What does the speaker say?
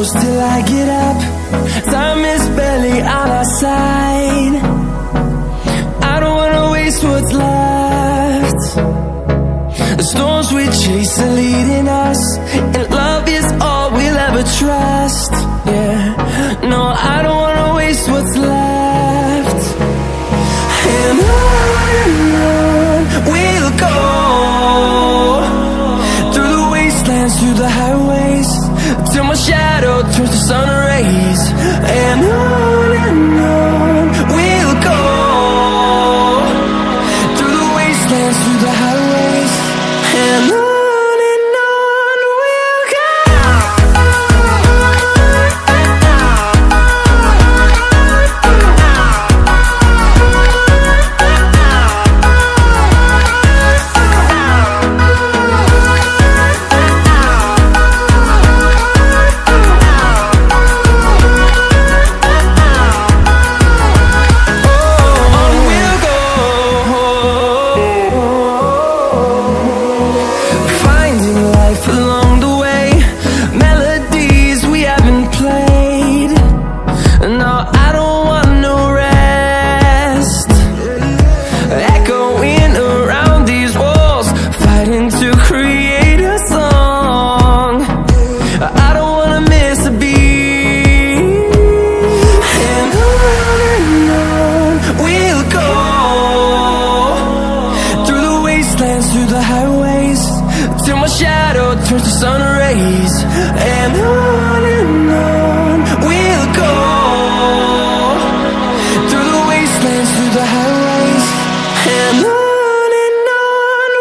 close till I get up. Time is barely on our side. I don't wanna waste what's left. The storms we chase are leading us, and love is all we'll ever trust. Yeah, no, I don't wanna waste what's left. And on we'll go, through the wastelands, through the highways, till my shadow turns to sun rays. And on we'll go, through the wastelands, through the highways, and on we'll go. Along the way, melodies we haven't played. No,